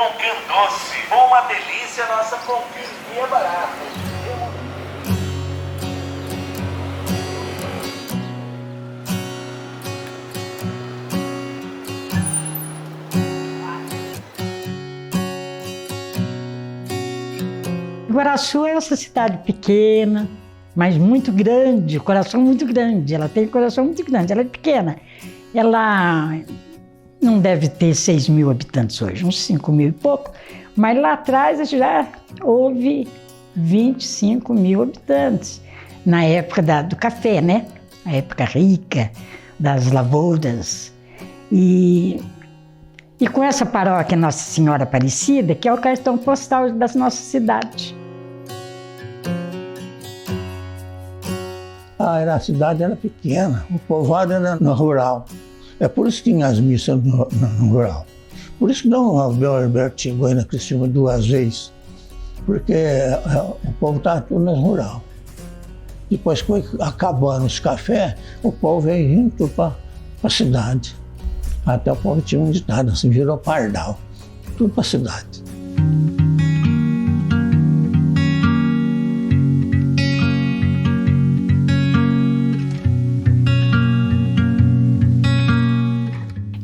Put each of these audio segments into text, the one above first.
Pompim doce, uma delícia, nossa Pompim é barata. Guaraçu é essa cidade pequena, mas muito grande, coração muito grande. Ela tem um coração muito grande, ela é pequena. Ela não deve ter 6 mil habitantes hoje, uns 5 mil e pouco, mas lá atrás já houve 25 mil habitantes, na época do café, né? A época rica, das lavouras. E com essa paróquia Nossa Senhora Aparecida, que é o cartão postal da nossa cidade. A cidade era pequena, o povoado era no rural. É por isso que tinha as missas no rural. Por isso que Dom Abel Herberto chegou aí na Criciúma 2 vezes, porque o povo estava tudo no rural. Depois que foi acabando os cafés, o povo veio junto para a cidade. Até o povo tinha um ditado assim, virou pardal, tudo para a cidade.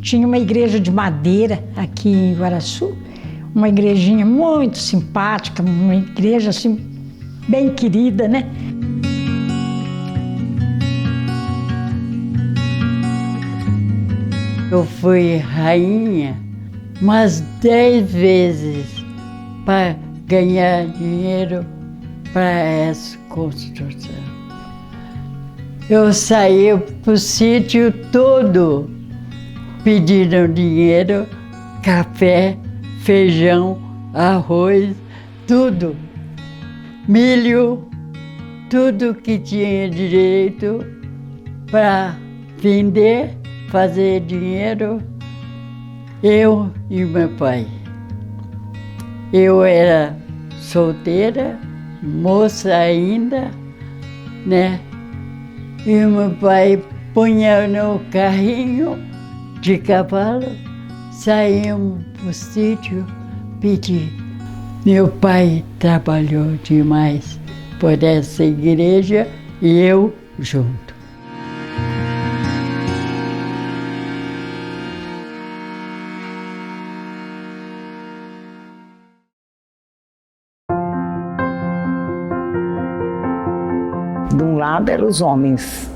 Tinha uma igreja de madeira aqui em Guaraçu, uma igrejinha muito simpática, uma igreja assim, bem querida, né? Eu fui rainha umas 10 vezes para ganhar dinheiro para essa construção. Eu saí para o sítio todo pedindo dinheiro, café, feijão, arroz, tudo. Milho, tudo que tinha direito para vender, fazer dinheiro, eu e meu pai. Eu era solteira, moça ainda, né? E meu pai punha no carrinho de cavalo, saímos para o sítio pedir. Meu pai trabalhou demais por essa igreja e eu junto. De um lado eram os homens,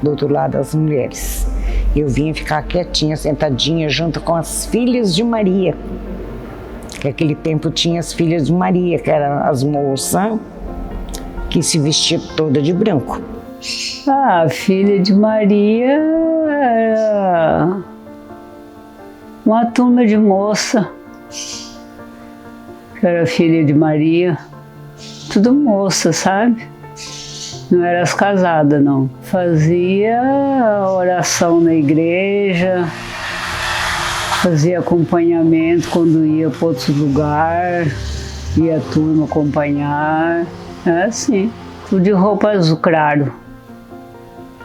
do outro lado as mulheres. Eu vinha ficar quietinha, sentadinha, junto com as filhas de Maria. Que naquele tempo tinha as filhas de Maria, que eram as moças que se vestiam toda de branco. A filha de Maria era uma turma de moça, que era filha de Maria, tudo moça, sabe? Não eram as casadas, não. Fazia oração na igreja, fazia acompanhamento quando ia para outro lugar, ia a turma acompanhar. Era assim, tudo de roupa azul claro.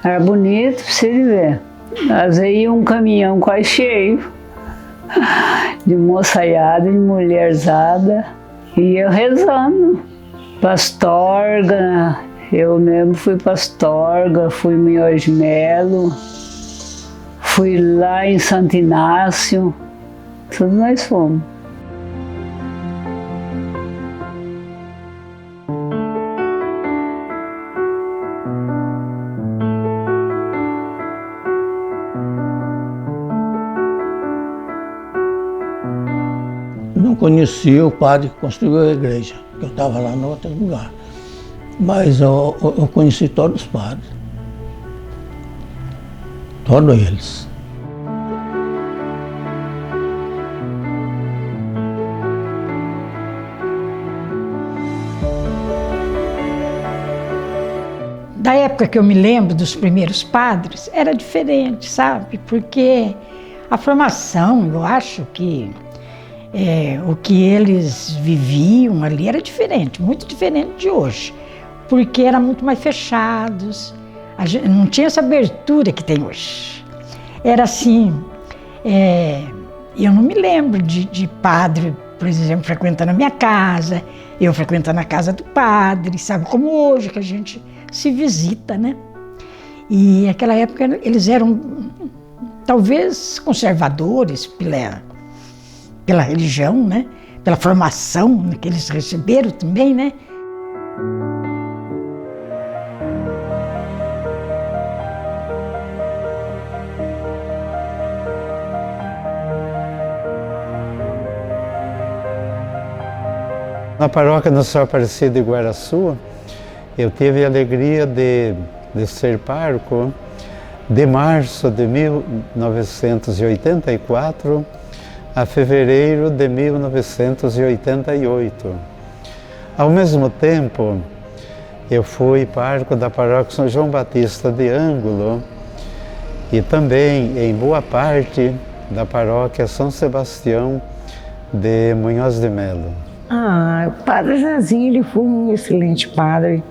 Era bonito, pra você ver. Às vezes ia um caminhão quase cheio, de moçaiada, de mulherzada, ia rezando. Pastorga, eu mesmo fui pastorga, fui em Jorge Melo, fui lá em Santo Inácio, tudo nós fomos. Não conhecia o padre que construiu a igreja, porque eu estava lá no outro lugar. Mas eu conheci todos os padres. Todos eles. Da época que eu me lembro dos primeiros padres, era diferente, sabe? Porque a formação, eu acho que o que eles viviam ali era diferente, muito diferente de hoje. Porque eram muito mais fechados, não tinha essa abertura que tem hoje. Era assim, eu não me lembro de padre por exemplo, frequentando a minha casa, eu frequentando a casa do padre, sabe? Como hoje que a gente se visita, né? E naquela época eles eram talvez conservadores pela religião, né? Pela formação que eles receberam também, né? Na paróquia Nossa Senhora Aparecida de Iguaraçu, eu tive a alegria de ser pároco de março de 1984 a fevereiro de 1988. Ao mesmo tempo, eu fui pároco da paróquia São João Batista de Ângulo e também em boa parte da paróquia São Sebastião de Munhoz de Melo. O padre Zezinho, ele foi um excelente padre,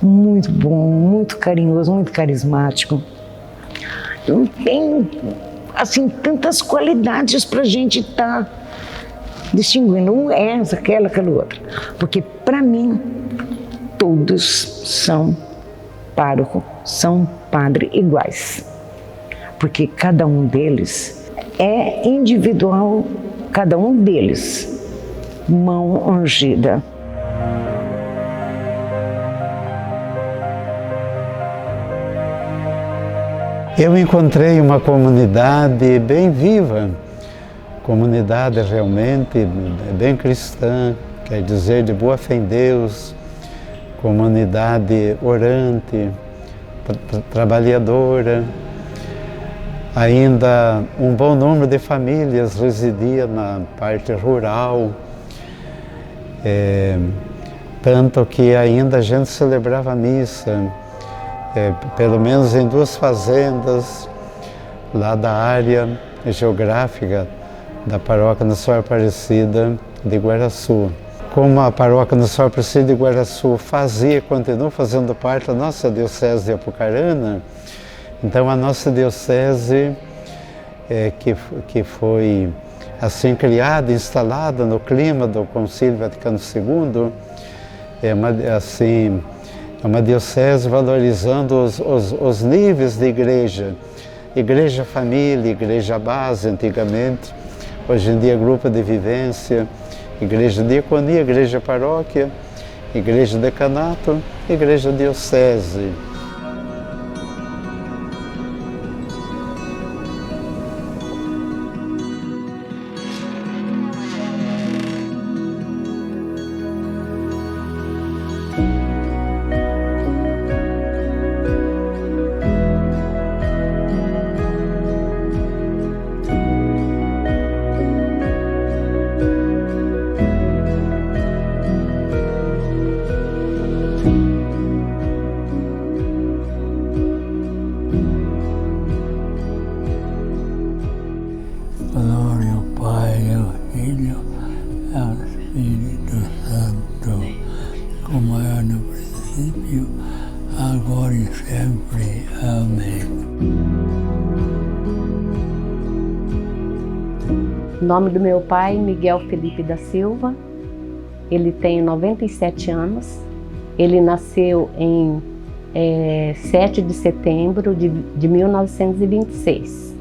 muito bom, muito carinhoso, muito carismático. Não tem, assim, tantas qualidades para a gente estar distinguindo. Um é essa, aquela outra. Porque, para mim, todos são pároco, são padre iguais. Porque cada um deles é individual, cada um deles. Mão ungida. Eu encontrei uma comunidade bem viva, comunidade realmente bem cristã, quer dizer, de boa fé em Deus, comunidade orante, trabalhadora. Ainda um bom número de famílias residia na parte rural, tanto que ainda a gente celebrava a missa, pelo menos em 2 fazendas lá da área geográfica da paróquia Nossa Senhora Aparecida de Iguaraçu. Como a paróquia Nossa Senhora Aparecida de Iguaraçu fazia e continua fazendo parte da nossa diocese de Apucarana, então a nossa diocese, que foi assim criada, instalada no clima do Concílio Vaticano II, é uma diocese valorizando os níveis de igreja, igreja família, igreja base antigamente, hoje em dia grupo de vivência, igreja diaconia, igreja paróquia, igreja decanato, igreja diocese. Glória ao Pai, ao Filho, ao Espírito Santo, como era no princípio, agora e sempre. Amém. O nome do meu pai, Miguel Felipe da Silva, ele tem 97 anos, ele nasceu em 7 de setembro de 1926.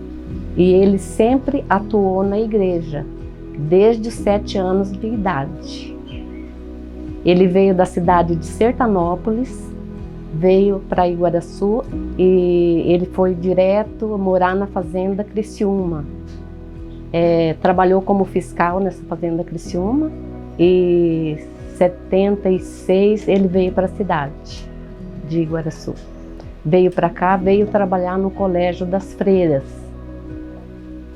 E ele sempre atuou na igreja, desde os 7 anos de idade. Ele veio da cidade de Sertanópolis, veio para Iguaraçu e ele foi direto morar na fazenda Criciúma. Trabalhou como fiscal nessa fazenda Criciúma e em 76 ele veio para a cidade de Iguaraçu. Veio para cá, veio trabalhar no Colégio das Freiras.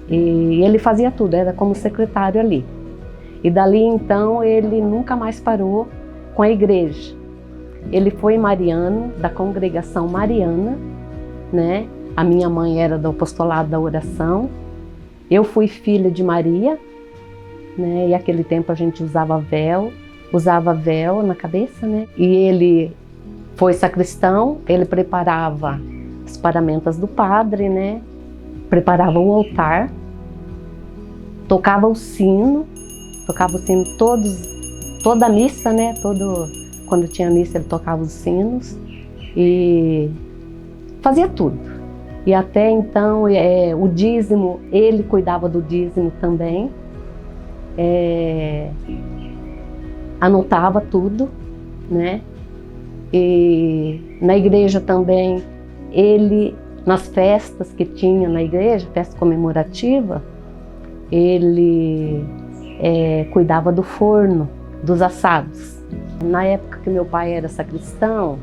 E ele fazia tudo, era como secretário ali. E dali então ele nunca mais parou com a igreja. Ele foi mariano, da congregação mariana, né? A minha mãe era do apostolado da oração. Eu fui filha de Maria, né? E naquele tempo a gente usava véu na cabeça, né? E ele foi sacristão, ele preparava as paramentas do padre, né? Preparava o altar, tocava o sino tocava o sino toda a missa, né? Quando tinha missa ele tocava os sinos e fazia tudo. E até então o dízimo, ele cuidava do dízimo também, anotava tudo, né? E na igreja também, ele, nas festas que tinha na igreja, festa comemorativa, ele cuidava do forno, dos assados. Na época que meu pai era sacristão,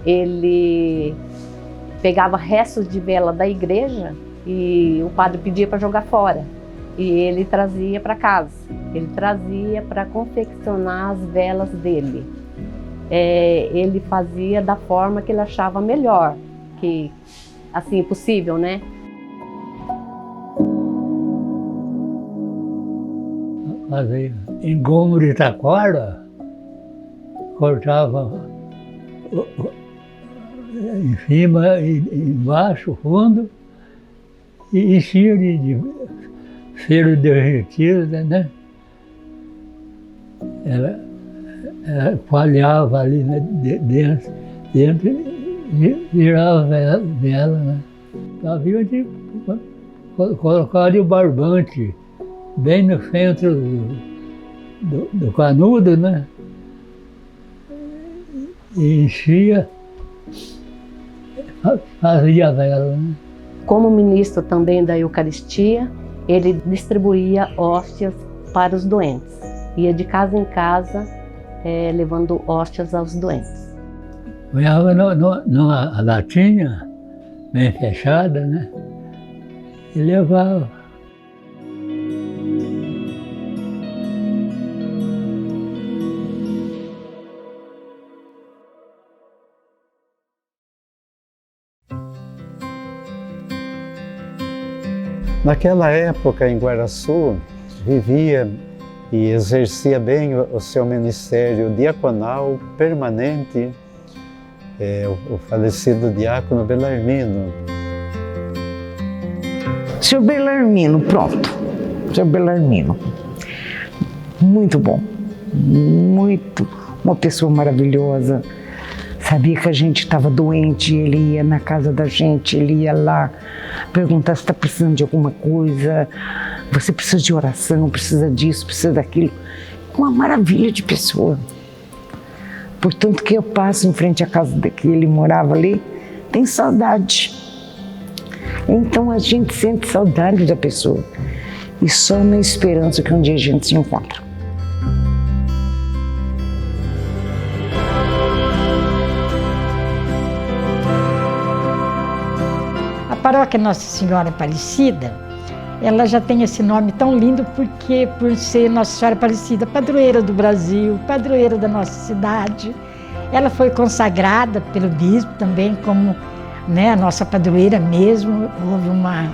ele pegava restos de vela da igreja e o padre pedia para jogar fora. E ele trazia para casa, ele trazia para confeccionar as velas dele. Ele fazia da forma que ele achava melhor, que assim possível, né? Fazia engomo de taquara, cortava em cima e embaixo, fundo, e enchia de cera derretida, né? Ela palhava ali, né, dentro e virava vela, né? Havia de colocar o barbante bem no centro do canudo, né? E enchia, fazia a vela, né? Como ministro também da Eucaristia, ele distribuía hóstias para os doentes. Ia de casa em casa, levando hóstias aos doentes. Punhava numa latinha, bem fechada, né? E levava. Naquela época, em Guaraçu, vivia e exercia bem o seu ministério diaconal permanente, o falecido diácono Belarmino. Seu Belarmino, pronto. Seu Belarmino. Muito bom. Muito. Uma pessoa maravilhosa. Sabia que a gente estava doente, ele ia na casa da gente, ele ia lá perguntar se está precisando de alguma coisa, você precisa de oração, precisa disso, precisa daquilo. Uma maravilha de pessoa. Portanto, que eu passo em frente à casa que ele morava ali, tem saudade. Então a gente sente saudade da pessoa e só na esperança que um dia a gente se encontra. A paróquia Nossa Senhora Aparecida, ela já tem esse nome tão lindo porque por ser Nossa Senhora Aparecida, padroeira do Brasil, padroeira da nossa cidade. Ela foi consagrada pelo bispo também como, né, a nossa padroeira mesmo. Houve uma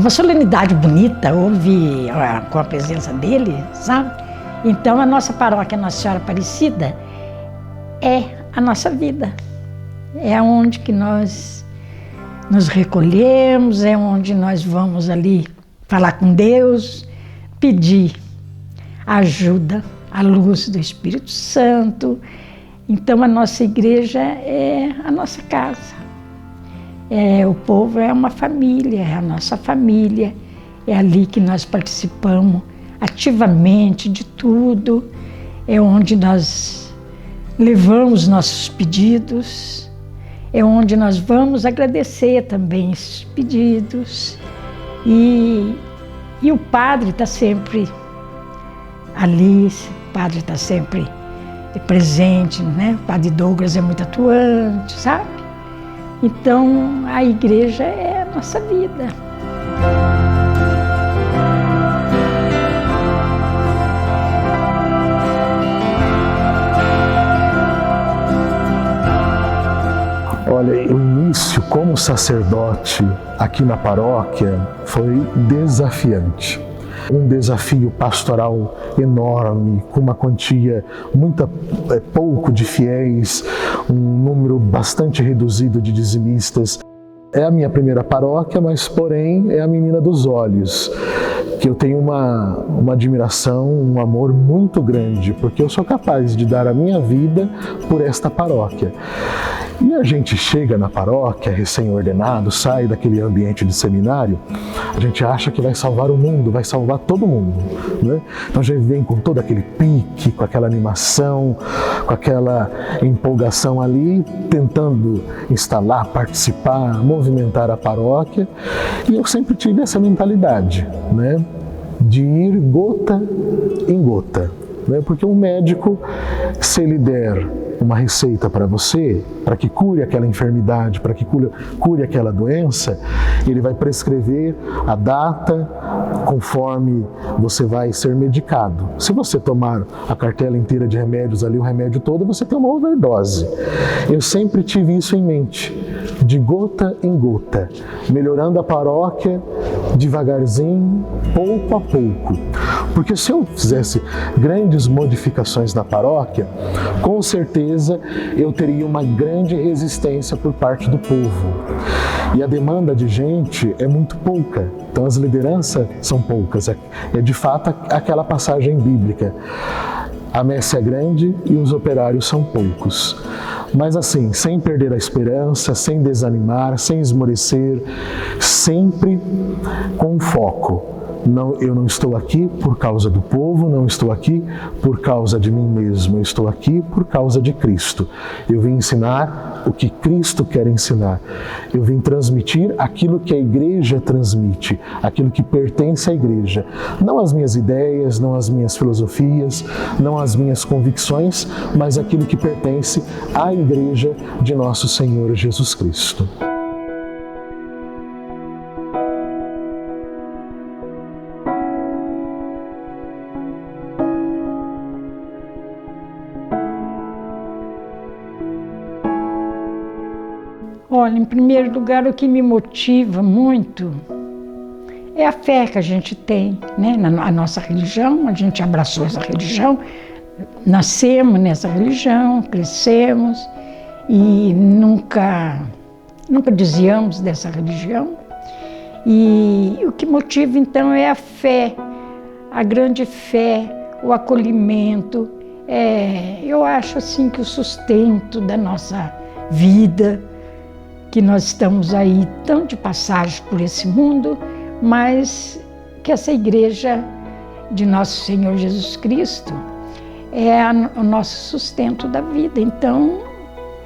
solenidade bonita, houve com a presença dele, sabe? Então a nossa paróquia Nossa Senhora Aparecida é a nossa vida. É onde que nós nos recolhemos, é onde nós vamos ali falar com Deus, pedir ajuda, a luz do Espírito Santo. Então a nossa igreja é a nossa casa. O povo é uma família, é a nossa família. É ali que nós participamos ativamente de tudo. É onde nós levamos nossos pedidos. É onde nós vamos agradecer também esses pedidos. E o padre está sempre ali, o padre está sempre presente, né? O padre Douglas é muito atuante, sabe? Então a igreja é a nossa vida. Olha, o início como sacerdote aqui na paróquia foi desafiante. Um desafio pastoral enorme, com uma quantia pouco de fiéis, um número bastante reduzido de dizimistas. É a minha primeira paróquia, mas porém é a menina dos olhos, que eu tenho uma admiração, um amor muito grande, porque eu sou capaz de dar a minha vida por esta paróquia. E a gente chega na paróquia, recém-ordenado, sai daquele ambiente de seminário, a gente acha que vai salvar o mundo, vai salvar todo mundo, né? Então a gente vem com todo aquele pique, com aquela animação, com aquela empolgação ali, tentando instalar, participar, movimentar a paróquia. E eu sempre tive essa mentalidade, né? De ir gota em gota, né? Porque um médico, se ele der uma receita para você, para que cure aquela enfermidade, para que cure aquela doença, ele vai prescrever a data conforme você vai ser medicado. Se você tomar a cartela inteira de remédios ali, o remédio todo, você tem uma overdose. Eu sempre tive isso em mente, de gota em gota, melhorando a paróquia devagarzinho, pouco a pouco. Porque se eu fizesse grandes modificações na paróquia, com certeza eu teria uma grande resistência por parte do povo. E a demanda de gente é muito pouca, então as lideranças são poucas. É de fato aquela passagem bíblica. A messe é grande e os operários são poucos. Mas assim, sem perder a esperança, sem desanimar, sem esmorecer, sempre com foco. Eu não estou aqui por causa do povo, não estou aqui por causa de mim mesmo, eu estou aqui por causa de Cristo. Eu vim ensinar o que Cristo quer ensinar. Eu vim transmitir aquilo que a igreja transmite, aquilo que pertence à igreja. Não as minhas ideias, não as minhas filosofias, não as minhas convicções, mas aquilo que pertence à igreja de nosso Senhor Jesus Cristo. Olha, em primeiro lugar, o que me motiva muito é a fé que a gente tem, né? A nossa religião, a gente abraçou essa religião, nascemos nessa religião, crescemos e nunca desviamos dessa religião. E o que motiva, então, é a fé, a grande fé, o acolhimento. Eu acho, assim, que o sustento da nossa vida, que nós estamos aí tão de passagem por esse mundo, mas que essa igreja de nosso Senhor Jesus Cristo é o nosso sustento da vida. Então,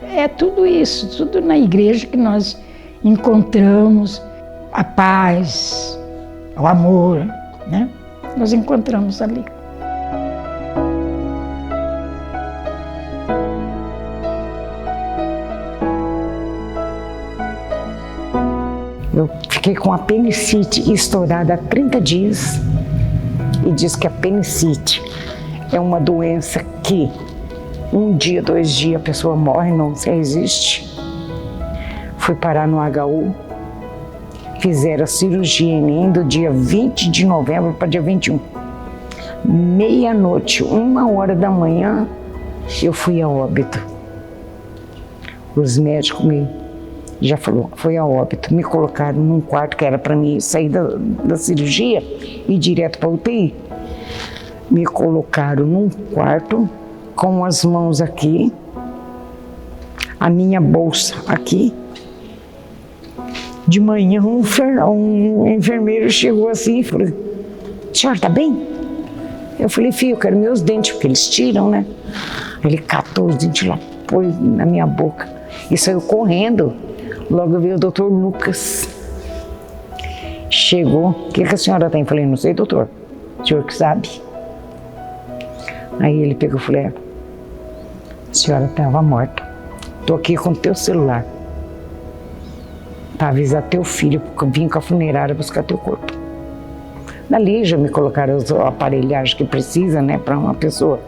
é tudo isso, tudo na igreja que nós encontramos a paz, o amor, né? Nós encontramos ali. Eu fiquei com apendicite estourada há 30 dias e diz que a apendicite é uma doença que 1 dia, 2 dias a pessoa morre, não se resiste. Fui parar no HU, fizeram a cirurgia em mim do dia 20 de novembro para dia 21. Meia-noite, 1h da eu fui a óbito. Os médicos já falou, foi a óbito. Me colocaram num quarto que era para mim sair da cirurgia e ir direto para a UTI. Me colocaram num quarto com as mãos aqui, a minha bolsa aqui. De manhã um enfermeiro chegou assim e falou: "Senhora, tá bem?" Eu falei: "Filho, eu quero meus dentes", porque eles tiram, né? Ele catou os dentes lá, pôs na minha boca e saiu correndo. Logo veio o doutor Lucas. Chegou: "O que a senhora tem?" Eu falei: "Não sei, doutor, o senhor que sabe." Aí ele pegou e falou: "A senhora estava morta. Estou aqui com o teu celular para avisar teu filho, porque eu vim com a funerária buscar teu corpo." Dali já me colocaram a aparelhagem que precisa, né, para uma pessoa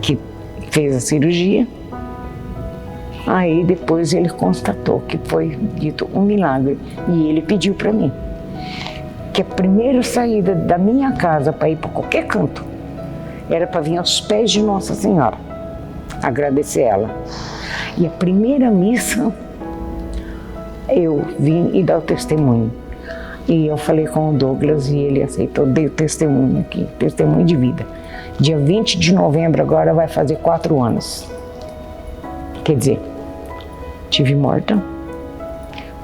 que fez a cirurgia. Aí depois ele constatou que foi dito um milagre e ele pediu para mim que a primeira saída da minha casa para ir para qualquer canto era para vir aos pés de Nossa Senhora, agradecer ela. E a primeira missa eu vim e dar o testemunho. E eu falei com o Douglas e ele aceitou, dei o testemunho aqui, testemunho de vida. Dia 20 de novembro agora vai fazer 4 anos. Quer dizer, tive morta,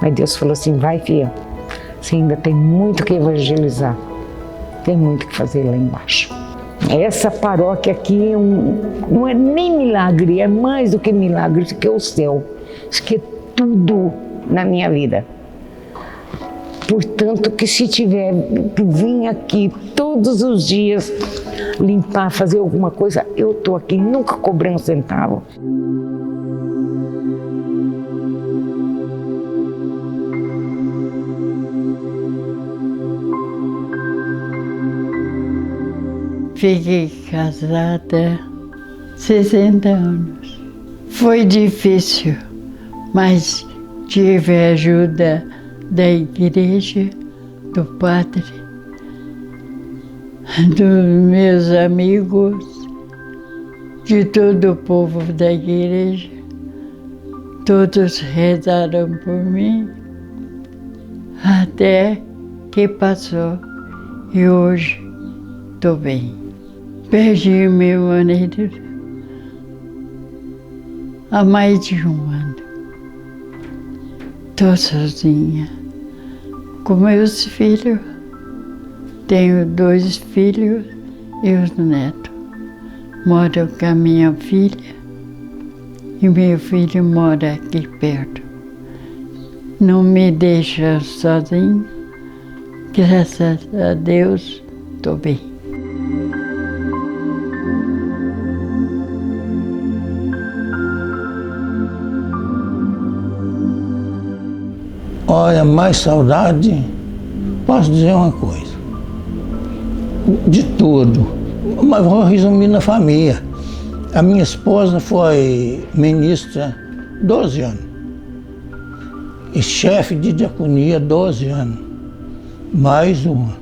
mas Deus falou assim, vai filha, você ainda tem muito que evangelizar, tem muito que fazer lá embaixo. Essa paróquia aqui não é nem milagre, é mais do que milagre, isso aqui é o céu, isso aqui é tudo na minha vida. Portanto, que se tiver que vir aqui todos os dias limpar, fazer alguma coisa, eu estou aqui, nunca cobrei um centavo. Fiquei casada 60 anos. Foi difícil, mas tive a ajuda da igreja, do padre, dos meus amigos, de todo o povo da igreja. Todos rezaram por mim, até que passou e hoje estou bem. Perdi meu marido há mais de 1 ano. Estou sozinha com meus filhos. Tenho 2 filhos e os netos. Moro com a minha filha e meu filho mora aqui perto. Não me deixa sozinho. Graças a Deus, estou bem. Olha, mais saudade, posso dizer uma coisa, de tudo, mas vou resumir na família. A minha esposa foi ministra 12 anos, e chefe de diaconia 12 anos, mais uma.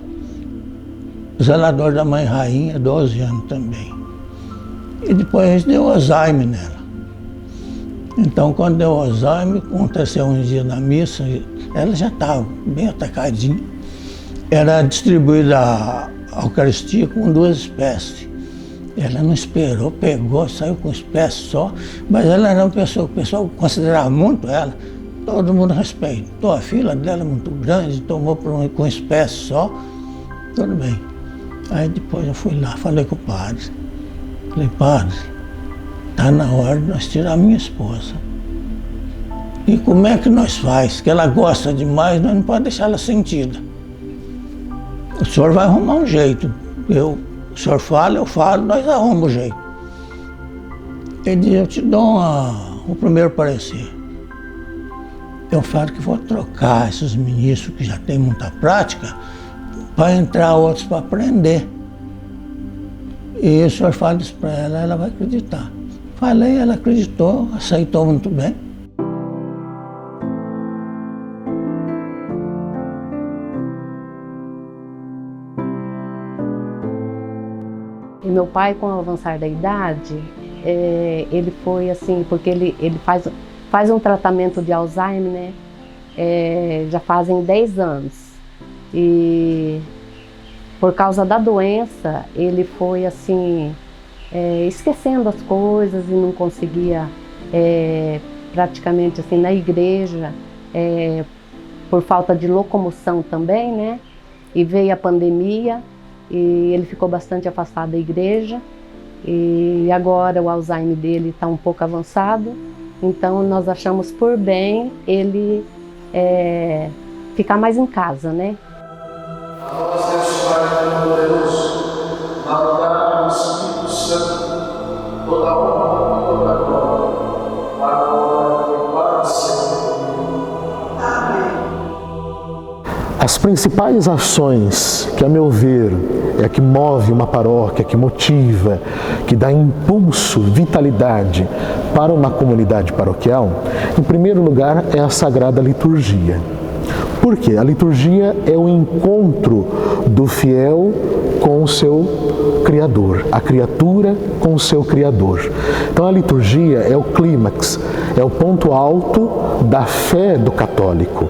Zelador da Mãe Rainha, 12 anos também. E depois deu Alzheimer nela. Então, quando deu Alzheimer, aconteceu um dia na missa, ela já estava bem atacadinha. Era distribuída a Eucaristia com 2 espécies. Ela não esperou, pegou, saiu com espécie só, mas ela era uma pessoa que o pessoal considerava muito ela. Todo mundo respeitou, a fila dela muito grande, tomou com espécie só, tudo bem. Aí depois eu fui lá, falei com o padre. Falei, padre, está na hora de nós tirar a minha esposa. E como é que nós faz? Que ela gosta demais, nós não podemos deixar ela sentida. O senhor vai arrumar um jeito. O senhor fala, eu falo, nós arrumamos um jeito. Ele diz, eu te dou o primeiro parecer. Eu falo que vou trocar esses ministros que já têm muita prática para entrar outros para aprender. E o senhor fala isso para ela, ela vai acreditar. Falei, ela acreditou, aceitou muito bem. E meu pai, com o avançar da idade, ele foi assim, porque ele faz um tratamento de Alzheimer, né? Já fazem 10 anos. E por causa da doença, ele foi assim, esquecendo as coisas e não conseguia praticamente assim na igreja, por falta de locomoção também, né? E veio a pandemia e ele ficou bastante afastado da igreja. E agora o Alzheimer dele está um pouco avançado, então nós achamos por bem ele ficar mais em casa, né? A nós, Deus Pai Todo-Poderoso, na unidade do Espírito Santo, toda honra, toda glória, agora e para sempre. Amém. As principais ações que, a meu ver, é a que move uma paróquia, que motiva, que dá impulso, vitalidade para uma comunidade paroquial, em primeiro lugar é a Sagrada Liturgia. Por quê? A liturgia é o encontro do fiel com o seu Criador, a criatura com o seu Criador. Então a liturgia é o clímax, é o ponto alto da fé do católico. católico.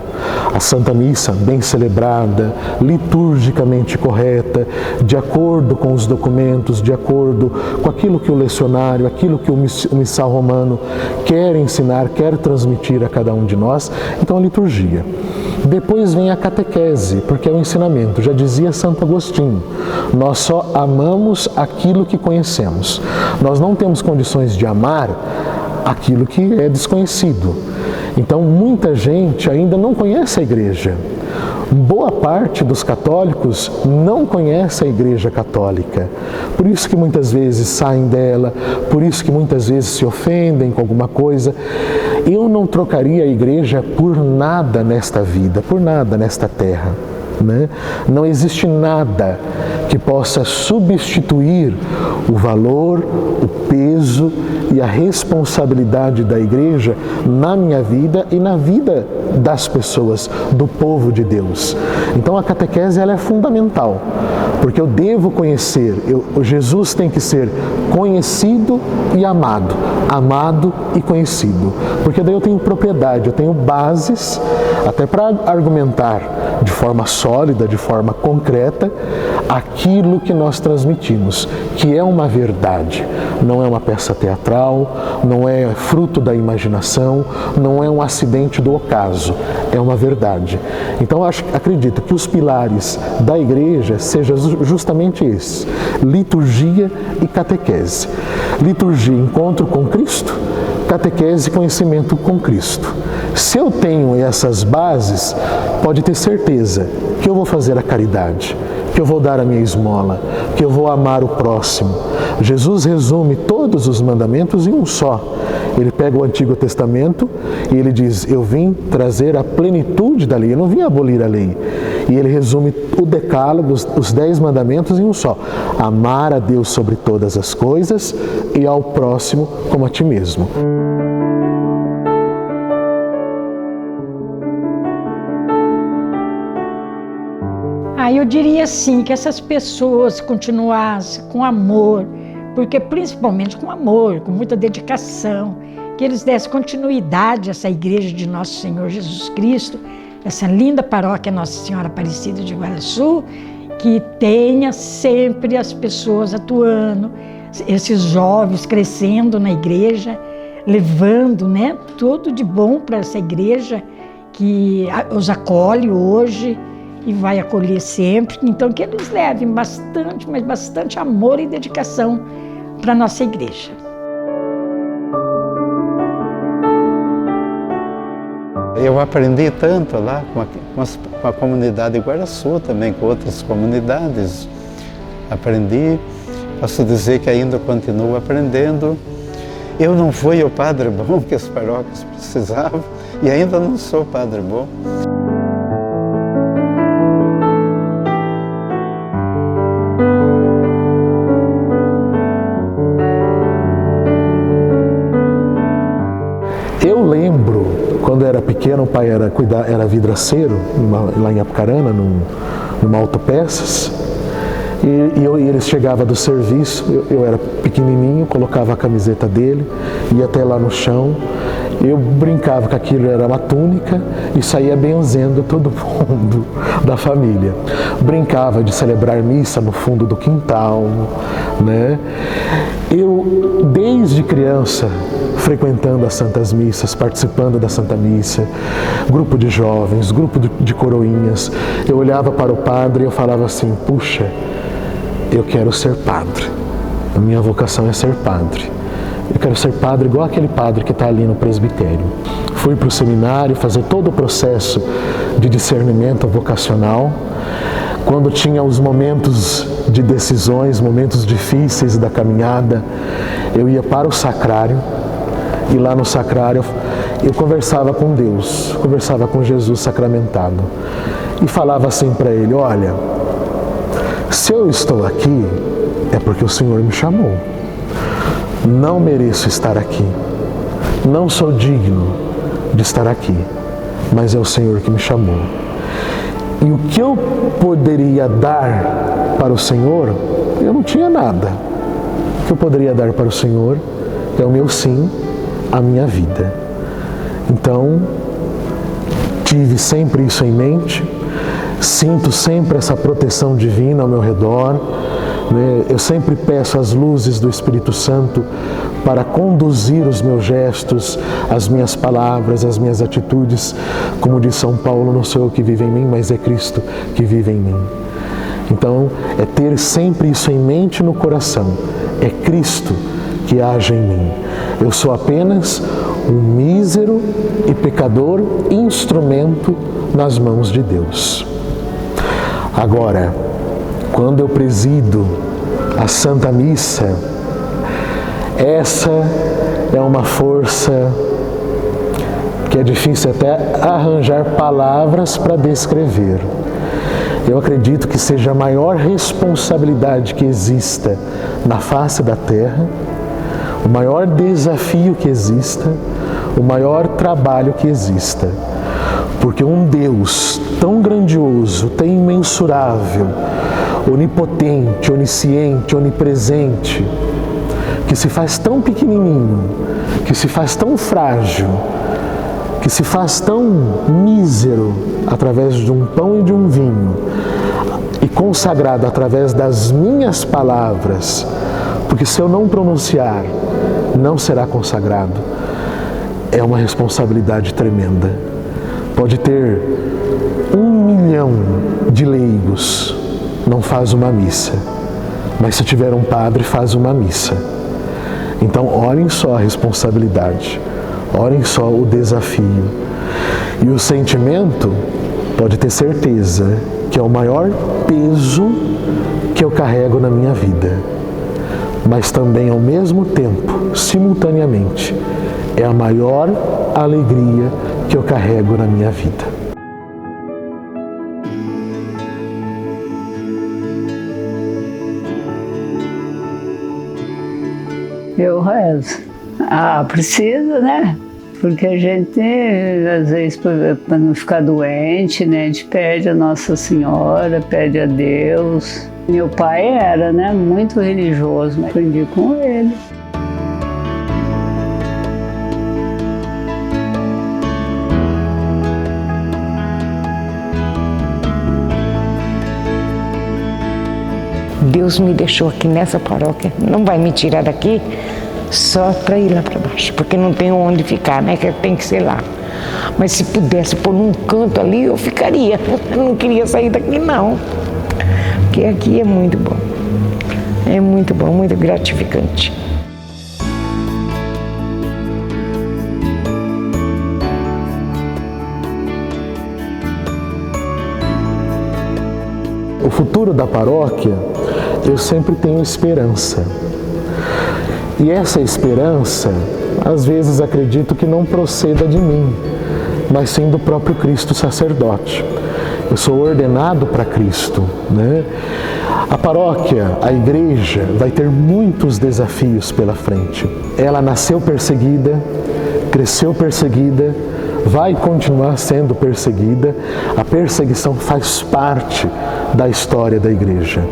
A Santa Missa bem celebrada, liturgicamente correta, de acordo com os documentos, de acordo com aquilo que o lecionário, aquilo que o missal romano quer ensinar, quer transmitir a cada um de nós. Então a liturgia. Depois vem a catequese, porque é o ensinamento. Já dizia Santo Agostinho, nós só amamos aquilo que conhecemos. Nós não temos condições de amar aquilo que é desconhecido. Então, muita gente ainda não conhece a igreja. Boa parte dos católicos não conhece a Igreja Católica. Por isso que muitas vezes saem dela, por isso que muitas vezes se ofendem com alguma coisa. Eu não trocaria a igreja por nada nesta vida, por nada nesta terra. Né? Não existe nada que possa substituir o valor, o peso e a responsabilidade da igreja na minha vida e na vida das pessoas, do povo de Deus. Então a catequese ela é fundamental, porque eu devo conhecer, Jesus tem que ser conhecido e amado, amado e conhecido, porque daí eu tenho propriedade, eu tenho bases até para argumentar de forma sólida, de forma concreta, aquilo que nós transmitimos, que é uma verdade, não é uma peça teatral, não é fruto da imaginação, não é um acidente do ocaso, é uma verdade. Então acredito que os pilares da igreja sejam justamente esses: liturgia e catequese. Liturgia, encontro com Cristo; catequese, conhecimento com Cristo. Se eu tenho essas bases, pode ter certeza que eu vou fazer a caridade, que eu vou dar a minha esmola, que eu vou amar o próximo. Jesus resume todos os mandamentos em um só. Ele pega o Antigo Testamento e ele diz: eu vim trazer a plenitude da lei, eu não vim abolir a lei. E ele resume o decálogo, os 10 mandamentos em um só: amar a Deus sobre todas as coisas e ao próximo como a ti mesmo. Eu diria assim, que essas pessoas continuassem com amor, porque principalmente com amor, com muita dedicação, que eles dessem continuidade a essa igreja de Nosso Senhor Jesus Cristo, essa linda paróquia Nossa Senhora Aparecida de Iguaraçu, que tenha sempre as pessoas atuando, esses jovens crescendo na igreja, levando, né, tudo de bom para essa igreja que os acolhe hoje e vai acolher sempre. Então que eles levem bastante, mas bastante amor e dedicação para a nossa igreja. Eu aprendi tanto lá com a comunidade de Iguaraçu, também com outras comunidades. Aprendi, posso dizer que ainda continuo aprendendo. Eu não fui o padre bom que as paróquias precisavam e ainda não sou padre bom. Eu lembro, quando eu era pequeno, o pai era vidraceiro, lá em Apucarana, numa autopeças, e ele chegava do serviço, eu era pequenininho, colocava a camiseta dele, ia até lá no chão, eu brincava que aquilo era uma túnica e saía benzendo todo mundo da família. Brincava de celebrar missa no fundo do quintal, né? Eu, desde criança, frequentando as Santas Missas, participando da Santa Missa, grupo de jovens, grupo de coroinhas, eu olhava para o padre e eu falava assim: puxa, eu quero ser padre, a minha vocação é ser padre. Eu quero ser padre igual aquele padre que está ali no presbitério. Fui para o seminário fazer todo o processo de discernimento vocacional. Quando tinha os momentos de decisões, momentos difíceis da caminhada, eu ia para o sacrário e lá no sacrário eu conversava com Deus, conversava com Jesus sacramentado e falava assim para ele: olha, se eu estou aqui é porque o Senhor me chamou. Não mereço estar aqui, não sou digno de estar aqui, mas é o Senhor que me chamou. E o que eu poderia dar para o Senhor, eu não tinha nada. O que eu poderia dar para o Senhor é o meu sim, a minha vida. Então, tive sempre isso em mente, sinto sempre essa proteção divina ao meu redor, né? Eu sempre peço as luzes do Espírito Santo para conduzir os meus gestos, as minhas palavras, as minhas atitudes. Como diz São Paulo, não sou eu que vive em mim, mas é Cristo que vive em mim. Então, é ter sempre isso em mente e no coração. É Cristo que age em mim. Eu sou apenas um mísero e pecador instrumento nas mãos de Deus. Agora, quando eu presido a Santa Missa, essa é uma força que é difícil até arranjar palavras para descrever. Eu acredito que seja a maior responsabilidade que exista na face da terra, o maior desafio que exista, o maior trabalho que exista. Porque um Deus tão grandioso, tão imensurável, onipotente, onisciente, onipresente, que se faz tão pequenininho, que se faz tão frágil, que se faz tão mísero através de um pão e de um vinho, e consagrado através das minhas palavras, porque se eu não pronunciar, não será consagrado. É uma responsabilidade tremenda. Pode ter 1 milhão de leigos, não faz uma missa, mas se tiver um padre, faz uma missa. Então, olhem só a responsabilidade, olhem só o desafio. E o sentimento, pode ter certeza, que é o maior peso que eu carrego na minha vida. Mas também, ao mesmo tempo, simultaneamente, é a maior alegria que eu carrego na minha vida. Eu rezo. Precisa, né? Porque a gente, às vezes, para não ficar doente, né? A gente pede a Nossa Senhora, pede a Deus. Meu pai era, né? Muito religioso, mas aprendi com ele. Deus me deixou aqui nessa paróquia, não vai me tirar daqui só para ir lá para baixo, porque não tenho onde ficar, né? Que tem que ser lá. Mas se pudesse pôr num canto ali, eu ficaria. Eu não queria sair daqui, não. Porque aqui é muito bom. É muito bom, muito gratificante. O futuro da paróquia, eu sempre tenho esperança. E essa esperança, às vezes acredito que não proceda de mim, mas sim do próprio Cristo sacerdote. Eu sou ordenado para Cristo, né? A paróquia, a igreja, vai ter muitos desafios pela frente. Ela nasceu perseguida, cresceu perseguida, vai continuar sendo perseguida. A perseguição faz parte da história da igreja.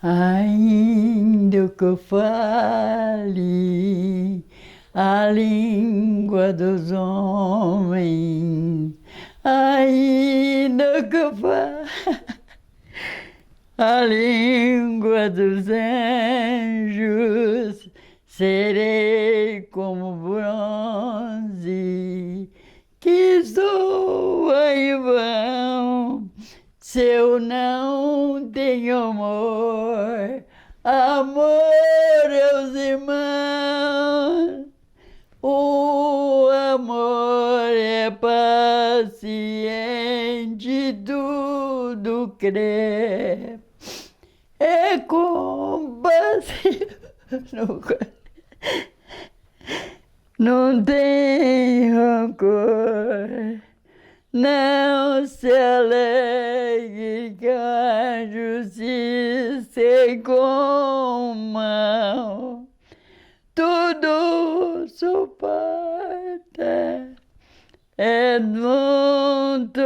Ainda que eu fale a língua dos homens, ainda que eu fale a língua dos anjos, serei como bronze que soa em vão. Se eu não tenho amor, amor aos irmãos, o amor é paciente, tudo crê, é compassivo, não tem rancor. Não se alegre com a justiça e com o mal. não porta, Edmundo,